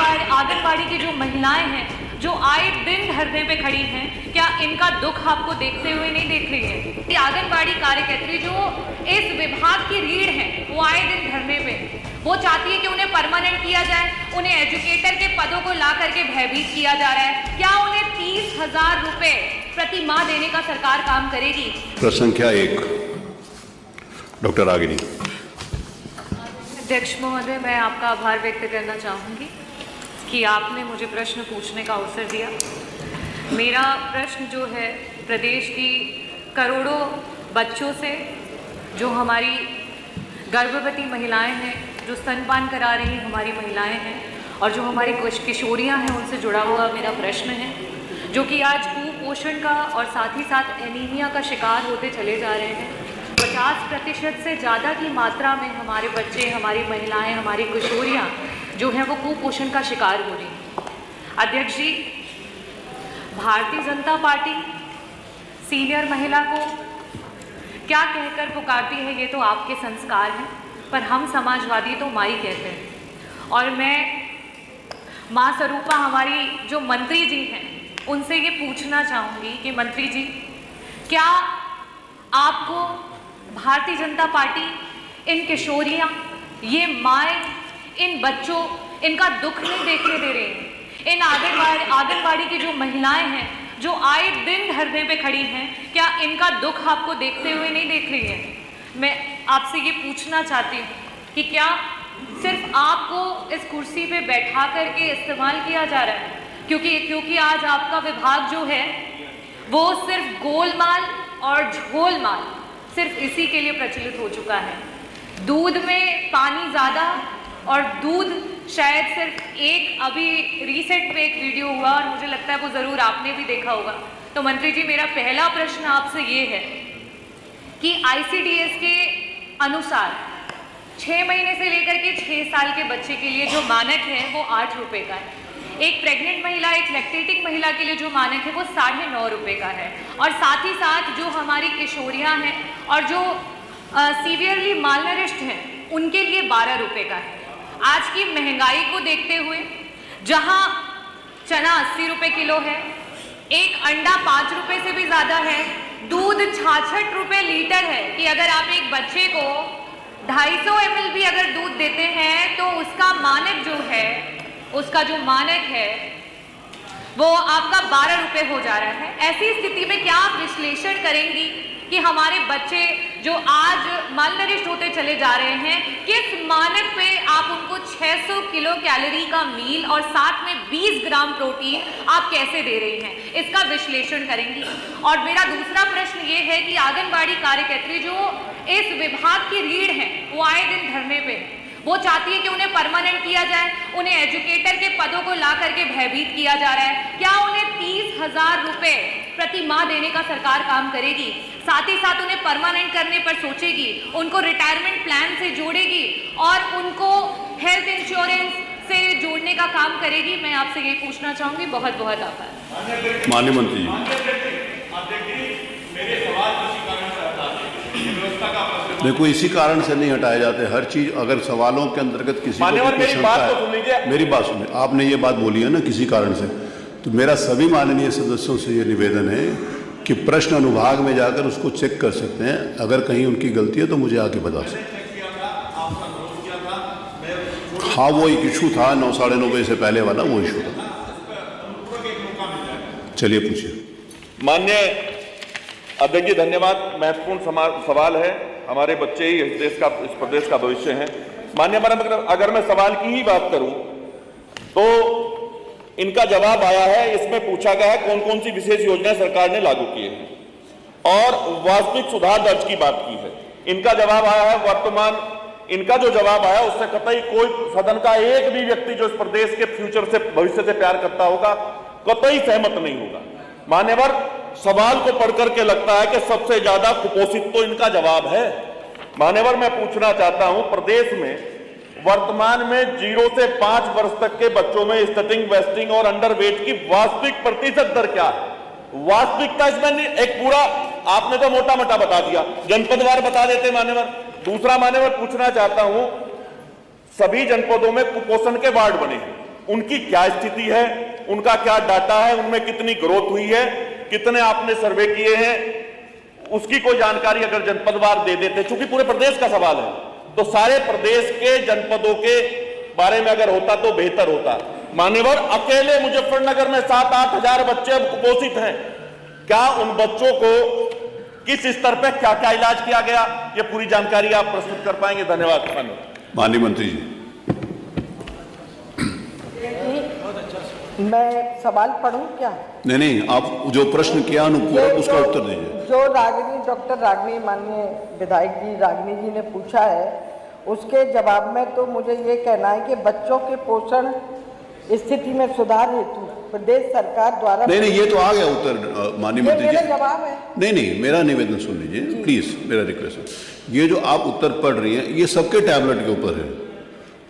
आंगनबाड़ी की जो महिलाएं हैं जो आए दिन धरने पे खड़ी हैं, क्या इनका दुख आपको देखते हुए नहीं देख रही है? आंगनबाड़ी कार्यकर्त्री जो इस विभाग की रीढ़ है वो आए दिन धरने पे, वो चाहती है कि उन्हें परमानेंट किया जाए, उन्हें एजुकेटर के पदों को ला करके भयभीत किया जा रहा है। क्या उन्हें 30,000 रुपए प्रति माह देने का सरकार काम करेगी? प्रश्न संख्या 1 डॉक्टर रागिनी। अध्यक्ष महोदय, मैं आपका आभार व्यक्त करना चाहूँगी कि आपने मुझे प्रश्न पूछने का अवसर दिया। मेरा प्रश्न जो है प्रदेश की करोड़ों बच्चों से, जो हमारी गर्भवती महिलाएं हैं, जो स्तनपान करा रही हमारी महिलाएं हैं और जो हमारी किशोरियां हैं, उनसे जुड़ा हुआ मेरा प्रश्न है, जो कि आज कुपोषण का और साथ ही साथ एनीमिया का शिकार होते चले जा रहे हैं। 50% से ज़्यादा की मात्रा में हमारे बच्चे, हमारी महिलाएं, हमारी किशोरियां जो हैं वो कुपोषण का शिकार हो रही हैं। अध्यक्ष जी, भारतीय जनता पार्टी सीनियर महिला को क्या कहकर पुकारती है ये तो आपके संस्कार हैं, पर हम समाजवादी तो माई कहते हैं। और मैं माँ स्वरूपा हमारी जो मंत्री जी हैं उनसे ये पूछना चाहूँगी कि मंत्री जी, क्या आपको भारतीय जनता पार्टी इन किशोरियाँ, ये माएँ, इन बच्चों, इनका दुख नहीं देखने दे रहे हैं? इन आंगनबाड़ी की जो महिलाएं हैं जो आए दिन धरने पे खड़ी हैं, क्या इनका दुख आपको देखते हुए नहीं देख रही है? मैं आपसे ये पूछना चाहती हूँ कि क्या सिर्फ आपको इस कुर्सी पे बैठा करके इस्तेमाल किया जा रहा है? क्योंकि आज आपका विभाग जो है वो सिर्फ गोलमाल और झोलमाल, सिर्फ इसी के लिए प्रचलित हो चुका है। दूध में पानी ज़्यादा और दूध शायद सिर्फ एक, अभी रीसेंट में एक वीडियो हुआ और मुझे लगता है वो ज़रूर आपने भी देखा होगा। तो मंत्री जी, मेरा पहला प्रश्न आपसे ये है कि ICDS के अनुसार 6 महीने से लेकर के 6 साल के बच्चे के लिए जो मानक है वो 8 रुपये का है। एक प्रेग्नेंट महिला, एक लैक्टेटिंग महिला के लिए जो मानक है वो 9.5 रुपये का है। और साथ ही साथ जो हमारी किशोरियाँ हैं और जो सीवियरली मालनरिश्ड हैं उनके लिए 12 रुपये का है। आज की महंगाई को देखते हुए, जहां चना 80 रुपये किलो है, एक अंडा 5 रुपये से भी ज़्यादा है, दूध 66 रुपये लीटर है, कि अगर आप एक बच्चे को 250 ml भी अगर दूध देते हैं तो उसका मानक जो है, उसका जो मानक है वो आपका 12 रुपये हो जा रहा है। ऐसी स्थिति में क्या आप विश्लेषण करेंगी कि हमारे बच्चे जो आज मालनरिश्ड होते चले जा रहे हैं, किस मानक पे आप उनको 600 किलो कैलोरी का मील और साथ में 20 ग्राम प्रोटीन आप कैसे दे रही हैं, इसका विश्लेषण करेंगी? और मेरा दूसरा प्रश्न ये है कि आंगनबाड़ी कार्यकर्त्री जो इस विभाग की रीढ़ है वो आए दिन धरने पे, वो चाहती है कि उन्हें परमानेंट किया जाए, उन्हें एजुकेटर के पदों को ला करके भयभीत किया जा रहा है। क्या उन्हें 30,000 रुपए प्रति माह देने का सरकार काम करेगी? साथ ही साथ उन्हें परमानेंट करने पर सोचेगी, उनको रिटायरमेंट प्लान से जोड़ेगी और उनको हेल्थ इंश्योरेंस से जोड़ने का काम करेगी? मैं आपसे ये पूछना चाहूँगी। बहुत बहुत आभार। माननीय मंत्री जी। देखो, इसी कारण से नहीं हटाए जाते। हर चीज अगर सवालों के अंतर्गत किसी को मेरी बात तो सुन लीजिए। मेरी बात सुनिए। आपने ये बात बोली है ना किसी कारण से, तो मेरा सभी माननीय सदस्यों से ये निवेदन है कि प्रश्न अनुभाग में जाकर उसको चेक कर सकते हैं। अगर कहीं उनकी गलती है तो मुझे आके बता सकते। हाँ, वो एक इशू था 9, 9:30 बजे से पहले वाला, वो इशू था। चलिए पूछिए। माननीय अध्यक्ष जी, धन्यवाद। महत्वपूर्ण सवाल है। हमारे बच्चे ही इस प्रदेश का भविष्य हैं। माननीय मैडम, अगर मैं सवाल की ही बात करूं तो इनका जवाब आया है, इसमें पूछा गया है कौन कौन सी विशेष योजनाएं सरकार ने लागू की है और वास्तविक सुधार दर्ज की बात की है। इनका जवाब आया है वर्तमान, इनका जो जवाब आया उससे कतई कोई सदन का एक भी व्यक्ति जो इस प्रदेश के फ्यूचर से, भविष्य से प्यार करता होगा, कतई सहमत नहीं होगा। मान्यवर, सवाल को पढ़ करके लगता है कि सबसे ज्यादा कुपोषित तो इनका जवाब है। मान्यवर, मैं पूछना चाहता हूं, प्रदेश में वर्तमान में 0 से 5 वर्ष तक के बच्चों में स्टटिंग, वेस्टिंग और अंडरवेट की वास्तविक प्रतिशत दर क्या है? वास्तविकता इसमें एक पूरा आपने तो मोटा मोटा बता दिया, जनपदवार बता देते मान्यवर। दूसरा मान्यवर पूछना चाहता हूं, सभी जनपदों में कुपोषण के वार्ड बने हैं, उनकी क्या स्थिति है, उनका क्या डाटा है, उनमें कितनी ग्रोथ हुई है, कितने आपने सर्वे किए हैं, उसकी कोई जानकारी अगर जनपदवार दे देते, चूंकि पूरे प्रदेश का सवाल है, तो सारे प्रदेश के जनपदों के बारे में अगर होता तो बेहतर होता। मान्यवर, अकेले मुजफ्फरनगर में 7-8 हजार बच्चे अब कुपोषित हैं। क्या उन बच्चों को किस स्तर पर क्या क्या इलाज किया गया, ये पूरी जानकारी आप प्रस्तुत कर पाएंगे? धन्यवाद। माननीय मंत्री जी, मैं सवाल पढ़ूं क्या? नहीं, आप जो प्रश्न किया अनुपूरक उसका उत्तर दीजिए। जो डॉक्टर रागिनी, माननीय विधायक जी रागिनी जी ने पूछा है, उसके जवाब में तो मुझे ये कहना है कि बच्चों के पोषण स्थिति में सुधार हेतु प्रदेश सरकार द्वारा नहीं, ये तो आ गया उत्तर माननीय मंत्री जी। जवाब है। नहीं, मेरा निवेदन सुन लीजिए प्लीज, मेरा रिक्वेस्ट है। ये जो आप उत्तर पढ़ रही हैं, ये सबके टैबलेट के ऊपर है,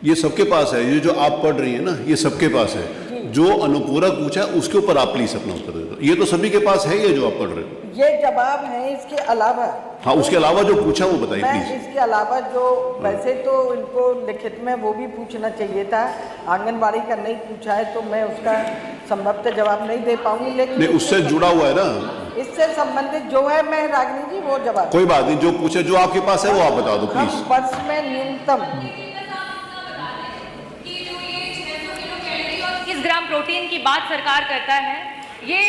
ये सबके पास है। ये जो आप पढ़ रही हैं ना, ये सबके पास है। जो अनुपूरक पूछा है उसके ऊपर आप प्लीज अपना उत्तर दे दो। ये तो सभी के पास है, ये जो आप पढ़ रहे हो। ये जवाब है, इसके अलावा हाँ, उसके अलावा जो पूछा वो बताइए मैं प्लीज। इसके अलावा जो वैसे तो इनको लिखित में वो भी पूछना चाहिए था, आंगनबाड़ी का नहीं पूछा है, तो मैं उसका संभवतः जवाब नहीं दे पाऊंगी। लेकिन नहीं, उससे जुड़ा हुआ है ना, इससे संबंधित जो है, मैं रागिनी जी वो जवाब। कोई बात नहीं, जो पूछे, जो आपके पास है वो आप बता दो प्लीज। हम वर्ष में न्यूनतम 21 ग्राम प्रोटीन की बात सरकार करता है, ये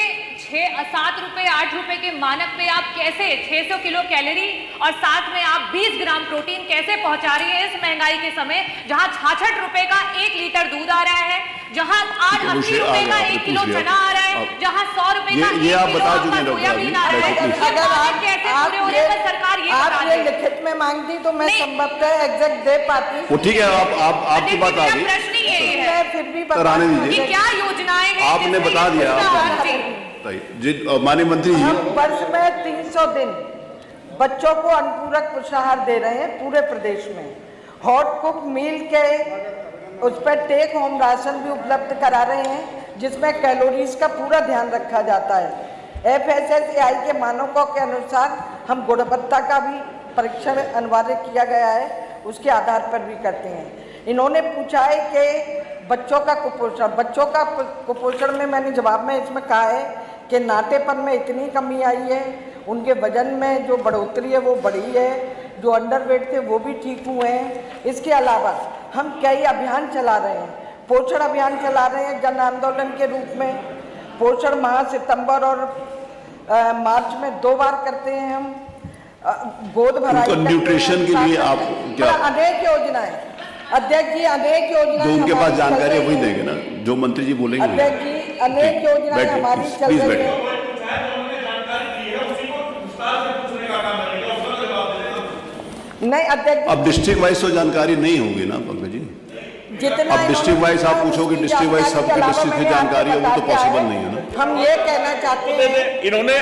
7 रुपए 8 रुपए के मानक पे आप कैसे 600 किलो कैलोरी और साथ में आप 20 ग्राम प्रोटीन कैसे पहुंचा रही है इस महंगाई के समय, जहां 66 रुपए का 1 लीटर दूध आ रहा है, जहां 80 रुपए का 1 किलो चना आ रहा है, जहां 100 रुपए का 1 किलो आपका सोयाबीन आ रहा है। अगर आप कैसे पूरे होने पर सरकार ये बता आपने दे। लिखित में मांगती तो मैं संभवतः एग्जैक्ट दे पाती। वो ठीक है, आपकी बात आ गई। प्रश्न ही यही है मैं फिर भी कराने दीजिए। कि क्या योजनाएं हैं आपने जिससे बता दिया, ये आप जी। जी माननीय मंत्री जी। हम वर्ष में 300 दिन बच्चों को अनुपूरक पोषाहार दे रहे हैं पूरे प्रदेश में। हॉट कुक मील के उस पर टेक होम राशन भी उपलब्ध करा रहे हैं, जिसमें कैलोरीज का पूरा ध्यान रखा जाता है। FSSAI के मानकों के अनुसार हम गुणवत्ता का भी परीक्षण अनिवार्य किया गया है, उसके आधार पर भी करते हैं। इन्होंने पूछा है कि बच्चों का कुपोषण में मैंने जवाब में इसमें कहा है कि नाटेपन में इतनी कमी आई है, उनके वजन में जो बढ़ोतरी है वो बढ़ी है, जो अंडरवेट थे वो भी ठीक हुए हैं। इसके अलावा हम कई अभियान चला रहे हैं, पोषण अभियान चला रहे हैं जन आंदोलन के रूप में। पोषण माह सितंबर और मार्च में 2 बार करते हैं हम। गोद भराई न्यूट्रिशन के लिए आप क्या अनेक योजनाएं, अध्यक्ष जी अनेक योजनाएं जो उनके पास हमारी जानकारी है चल वही रही देंगे ना, जो मंत्री जी बोलेंगे। अध्यक्ष जी अनेक योजनाएं हमारी चल प्लीज रही बैठिए। है। नहीं अध्यक्ष, अब डिस्ट्रिक्ट वाइज तो जानकारी नहीं होगी ना पंकज जी। जितना अब डिस्ट्रिक्ट वाइज आप पूछोगे, डिस्ट्रिक्ट वाइज सबके डिस्ट्रिक्ट की जानकारी है, वो तो पॉसिबल नहीं है ना। हम ये कहना चाहते हैं, इन्होंने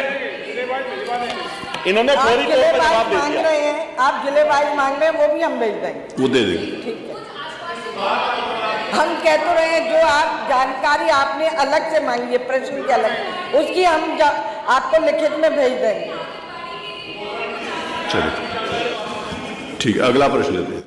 आप फौरी तौर जिले पर वाइज जवाब दे मांग दिया। रहे हैं, आप जिले वाइज मांग रहे हैं, वो भी हम भेज देंगे। वो दे देंगे। ठीक है, हम कह तो रहे हैं, जो आप जानकारी आपने अलग से मांगी है, प्रश्न की अलग, उसकी हम आपको लिखित में भेज देंगे। चलिए ठीक है, अगला प्रश्न लेते हैं।